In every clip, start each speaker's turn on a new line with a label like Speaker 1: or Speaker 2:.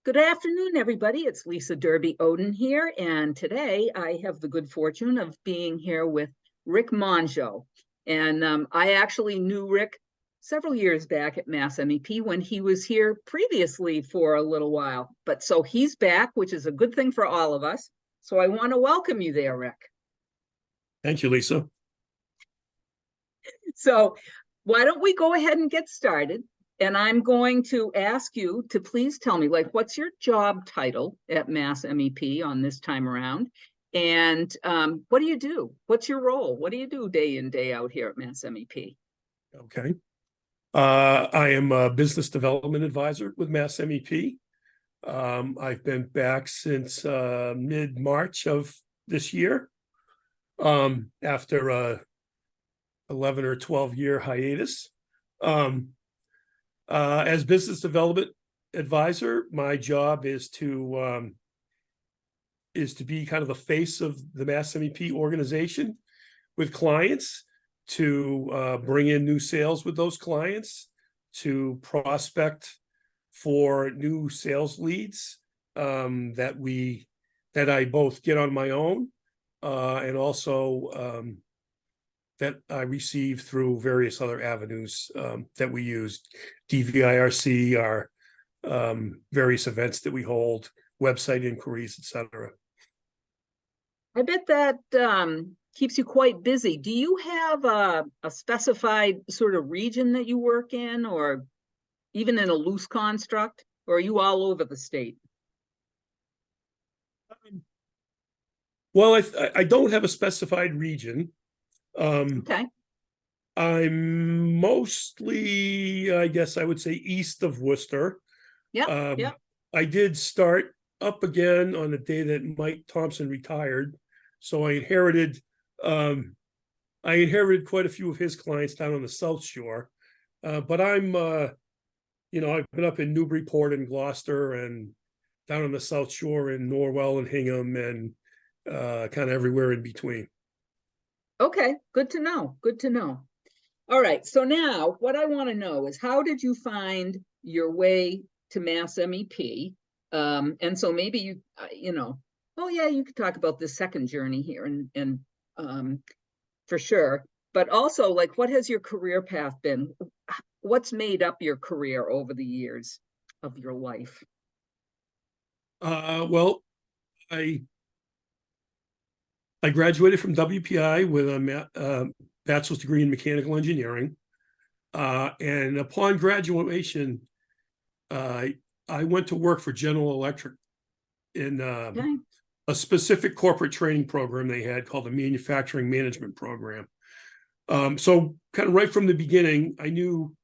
Speaker 1: Good afternoon, everybody. It's Lisa Derby Oden here, and today I have the good fortune of being here with Rick Mongeau. And I actually knew Rick several years back at MassMEP when he was here previously for a little while. But so he's back, which is a good thing for all of us. So I want to welcome you there, Rick.
Speaker 2: Thank you, Lisa.
Speaker 1: So why don't we go ahead and get started? And I'm going to ask you to please tell me, like, what's your job title at MassMEP on this time around? And what do you do? What's your role? What do you do day in, day out here at MassMEP?
Speaker 2: Okay. I am a business development advisor with MassMEP. I've been back since mid-March of this year, after a 11 or 12-year hiatus. As business development advisor, my job is to be kind of the face of the MassMEP organization with clients, to bring in new sales with those clients, to prospect for new sales leads that I both get on my own and also that I receive through various other avenues that we use, DVIRC, our various events that we hold, website inquiries, etc.
Speaker 1: I bet that keeps you quite busy. Do you have a specified sort of region that you work in, or even in a loose construct, or are you all over the state?
Speaker 2: Well, I don't have a specified region.
Speaker 1: Okay.
Speaker 2: I'm mostly, I guess I would say, east of Worcester.
Speaker 1: Yeah. Yeah.
Speaker 2: I did start up again on the day that Mike Thompson retired, so I inherited quite a few of his clients down on the South Shore. But I'm, I've been up in Newburyport and Gloucester, and down on the South Shore in Norwell and Hingham, and kind of everywhere in between.
Speaker 1: Okay, good to know. Good to know. All right, so now what I want to know is, how did you find your way to MassMEP? And so maybe you could talk about the second journey here, and for sure. But also, like, what has your career path been? What's made up your career over the years of your life?
Speaker 2: Well, I graduated from WPI with a bachelor's degree in mechanical engineering. And upon graduation, I went to work for General Electric in
Speaker 1: Okay.
Speaker 2: a specific corporate training program they had called the Manufacturing Management Program. So kind of right from the beginning, I knew,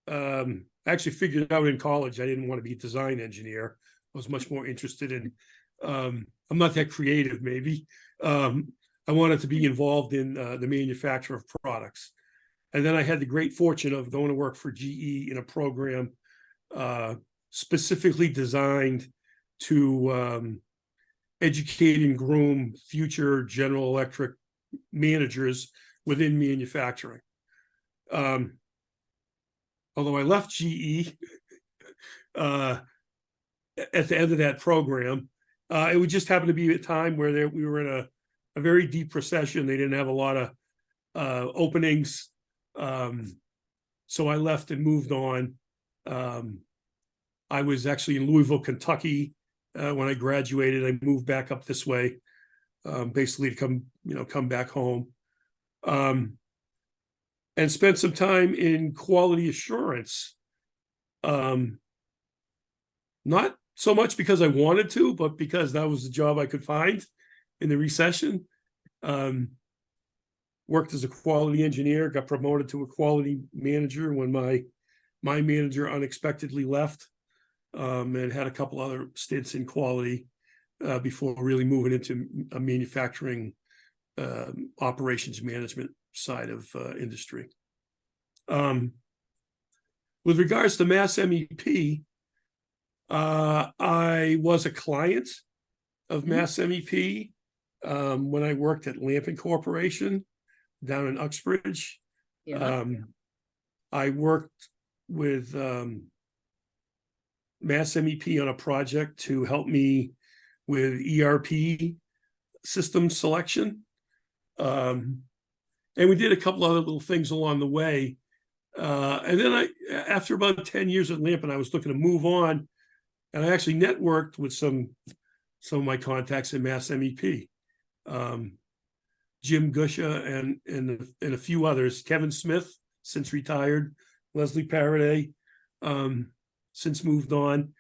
Speaker 2: I actually figured out in college I didn't want to be a design engineer. I was much more interested in, I'm not that creative, maybe. I wanted to be involved in the manufacture of products. And then I had the great fortune of going to work for GE in a program specifically designed to educate and groom future General Electric managers within manufacturing. Although I left GE at the end of that program, it would just happen to be a time where we were in a very deep recession. They didn't have a lot of openings. So I left and moved on. I was actually in Louisville, Kentucky when I graduated. I moved back up this way, basically to come back home. And spent some time in quality assurance. Not so much because I wanted to, but because that was the job I could find in the recession. Worked as a quality engineer, got promoted to a quality manager when my manager unexpectedly left, and had a couple other stints in quality before really moving into a manufacturing operations management side of industry. With regards to MassMEP, I was a client of MassMEP when I worked at Lampin Corporation down in Uxbridge.
Speaker 1: Yeah.
Speaker 2: I worked with MassMEP on a project to help me with ERP system selection. And we did a couple other little things along the way. And then after about 10 years at Lampin, I was looking to move on, and I actually networked with some of my contacts in MassMEP. Jim Gusha and a few others, Kevin Smith, since retired, Leslie Paraday, since moved on.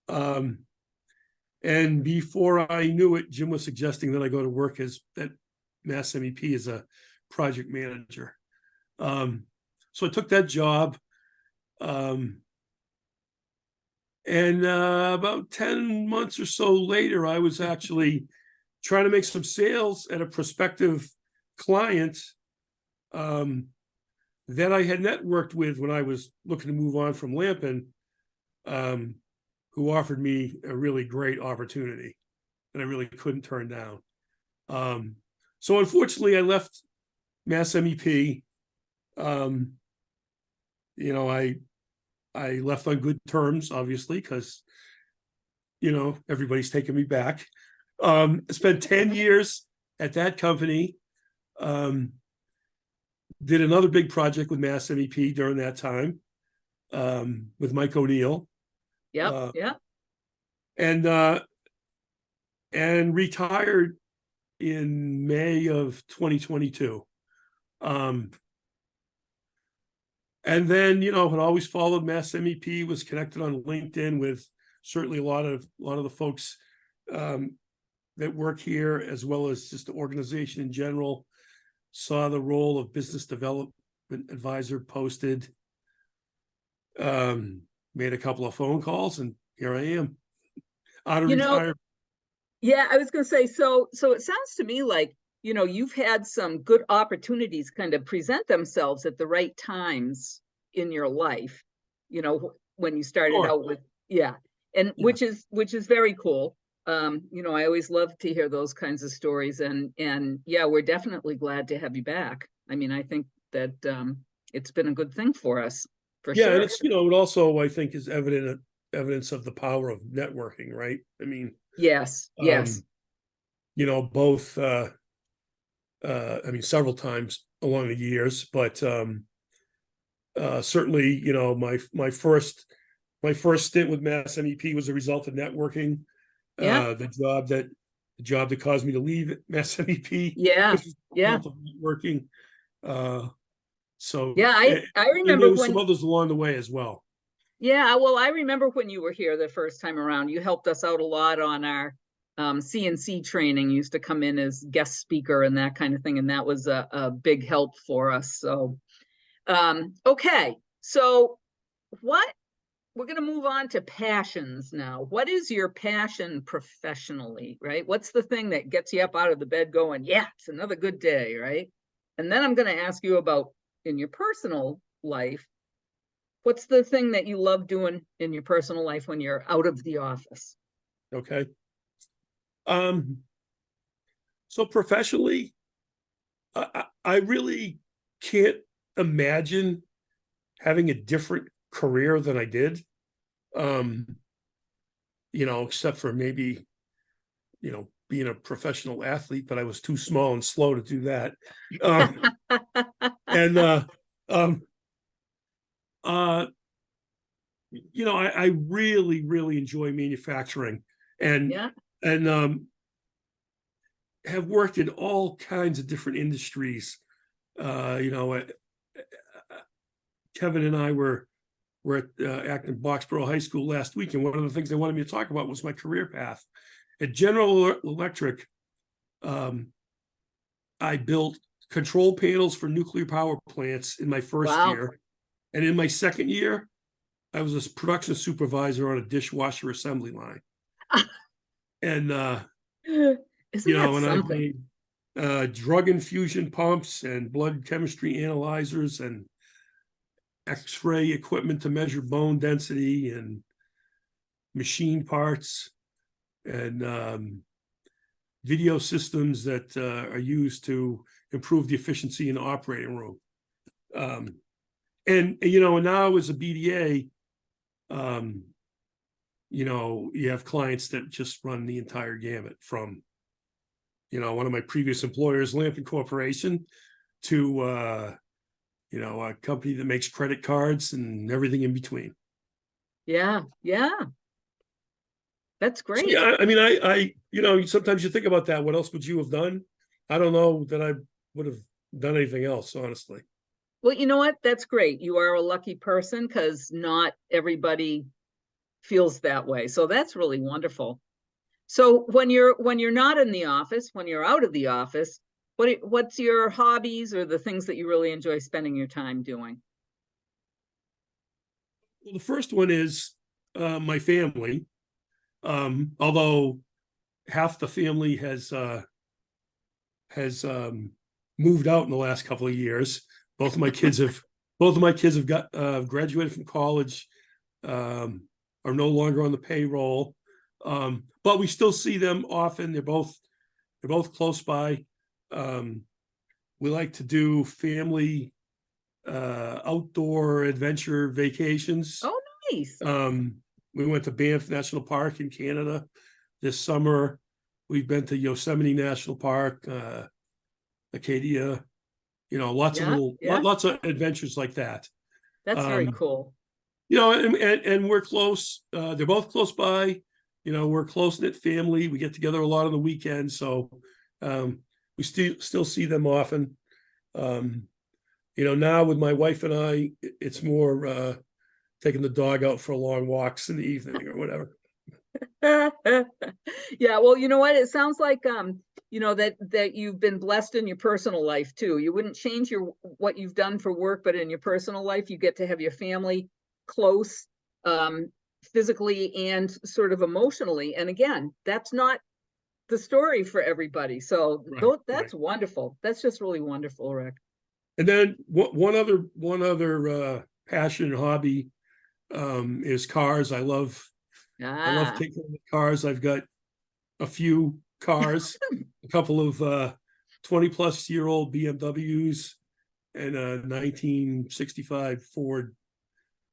Speaker 2: And before I knew it, Jim was suggesting that I go to work at MassMEP as a project manager. So I took that job. And about 10 months or so later, I was actually trying to make some sales at a prospective client that I had networked with when I was looking to move on from Lampin, who offered me a really great opportunity that I really couldn't turn down. So unfortunately, I left MassMEP. You know, I left on good terms, obviously, because, you know, everybody's taking me back. I spent 10 years at that company. Did another big project with MassMEP during that time, with Mike O'Neill.
Speaker 1: Yep. Yep.
Speaker 2: And retired in May of 2022. And then, you know, had always followed MassMEP, was connected on LinkedIn with certainly a lot of the folks that work here, as well as just the organization in general. Saw the role of business development advisor posted, made a couple of phone calls, and here I am, out of retirement.
Speaker 1: Yeah, I was going to say, so it sounds to me like, you know, you've had some good opportunities kind of present themselves at the right times in your life, you know, when you started out with, and which is very cool. You know, I always love to hear those kinds of stories, and yeah, we're definitely glad to have you back. I mean, I think that it's been a good thing for us, for sure.
Speaker 2: And it's, you know, it also, I think, is evidence of the power of networking, right? I mean,
Speaker 1: yes.
Speaker 2: You know, both I mean, several times along the years, but certainly, you know, my first stint with MassMEP was a result of networking. The job that caused me to leave MassMEP. Networking. So
Speaker 1: I remember
Speaker 2: there was some others along the way as well.
Speaker 1: Yeah, well, I remember when you were here the first time around, you helped us out a lot on our CNC training. You used to come in as guest speaker and that kind of thing, and that was a big help for us. So, okay, so we're going to move on to passions now. What is your passion professionally, right? What's the thing that gets you up out of the bed going, yeah, it's another good day, right? And then I'm going to ask you about, in your personal life, what's the thing that you love doing in your personal life when you're out of the office?
Speaker 2: Okay. So professionally, I really can't imagine having a different career than I did. You know, except for maybe, you know, being a professional athlete, but I was too small and slow to do that. You know, I really, really enjoy manufacturing, and have worked in all kinds of different industries. You know, Kevin and I were at Acton Boxborough High School last week, and one of the things they wanted me to talk about was my career path. At General Electric, I built control panels for nuclear power plants in my first year, and in my second year, I was a production supervisor on a dishwasher assembly line. And you know, and I've made drug infusion pumps and blood chemistry analyzers and X-ray equipment to measure bone density and machine parts and video systems that are used to improve the efficiency in the operating room. And you know, now as a BDA, you have clients that just run the entire gamut from, one of my previous employers, Lampkin Corporation, to, a company that makes credit cards and everything in between.
Speaker 1: Yeah. That's
Speaker 2: So,
Speaker 1: great.
Speaker 2: yeah, I mean, sometimes you think about that. What else would you have done? I don't know that I would have done anything else, honestly.
Speaker 1: Well, you know what? That's great. You are a lucky person because not everybody feels that way. So that's really wonderful. So when you're not in the office, when you're out of the office, what's your hobbies or the things that you really enjoy spending your time doing?
Speaker 2: Well, the first one is my family. Although half the family has moved out in the last couple of years. Both of my kids have got graduated from college, are no longer on the payroll. But we still see them often. They're both close by. We like to do family outdoor adventure vacations.
Speaker 1: Oh, nice.
Speaker 2: We went to Banff National Park in Canada this summer. We've been to Yosemite National Park, Acadia, lots of lots of adventures like that.
Speaker 1: That's very cool.
Speaker 2: And we're close. They're both close by. We're a close-knit family. We get together a lot on the weekends, so we still see them often. Now with my wife and I, it's more taking the dog out for long walks in the evening or whatever.
Speaker 1: Yeah, well, you know what? It sounds like that you've been blessed in your personal life too. You wouldn't change what you've done for work, but in your personal life, you get to have your family close, physically and sort of emotionally. And again, that's not the story for everybody. So that's wonderful. That's just really wonderful, Rick.
Speaker 2: And then one other passion and hobby is cars. I love taking the cars. I've got a few cars, a couple of 20-plus-year-old BMWs and a 1965 Ford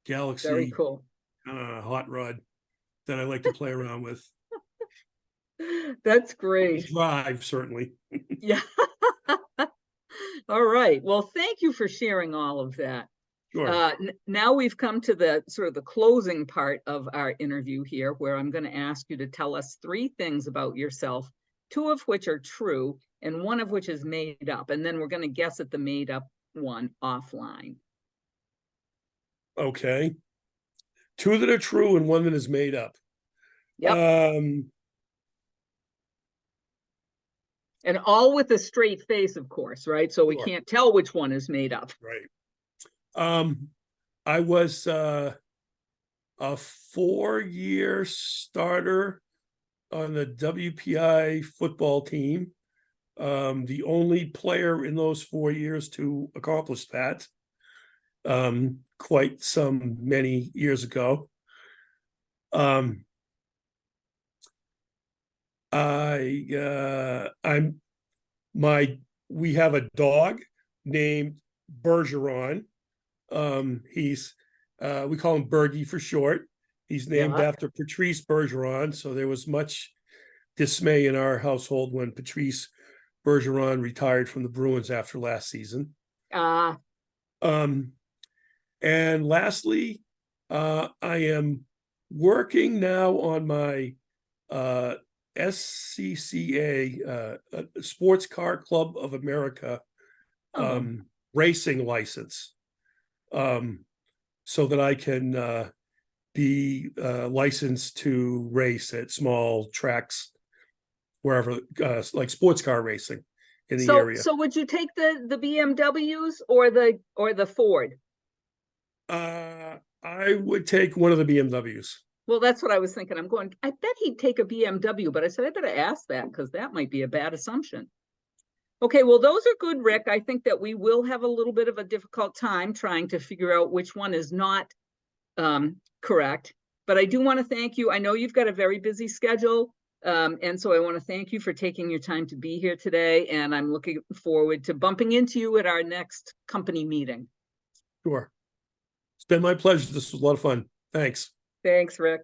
Speaker 2: Galaxy.
Speaker 1: Very cool.
Speaker 2: Hot rod that I like to play around with.
Speaker 1: That's great.
Speaker 2: Drive, certainly.
Speaker 1: Yeah. All right. Well, thank you for sharing all of that.
Speaker 2: Sure.
Speaker 1: Now we've come to the sort of the closing part of our interview here, where I'm going to ask you to tell us 3 things about yourself, 2 of which are true and 1 of which is made up. And then we're going to guess at the made up one offline.
Speaker 2: Okay. 2 that are true and 1 that is made up.
Speaker 1: Yep. And all with a straight face, of course, right? So we can't tell which one is made up.
Speaker 2: Right. I was a 4-year starter on the WPI football team. The only player in those 4 years to accomplish that, quite many years ago. We have a dog named Bergeron. We call him Bergie for short. He's named after Patrice Bergeron. So there was much dismay in our household when Patrice Bergeron retired from the Bruins after last season. And lastly, I am working now on my SCCA, Sports Car Club of America, racing license, so that I can be licensed to race at small tracks wherever, like sports car racing in the area.
Speaker 1: So would you take the BMWs or the Ford?
Speaker 2: I would take one of the BMWs.
Speaker 1: Well, that's what I was thinking. I bet he'd take a BMW, but I said, I better ask that because that might be a bad assumption. Okay, well, those are good, Rick. I think that we will have a little bit of a difficult time trying to figure out which one is not correct. But I do want to thank you. I know you've got a very busy schedule. And so I want to thank you for taking your time to be here today. And I'm looking forward to bumping into you at our next company meeting.
Speaker 2: Sure. It's been my pleasure. This was a lot of fun. Thanks.
Speaker 1: Thanks, Rick.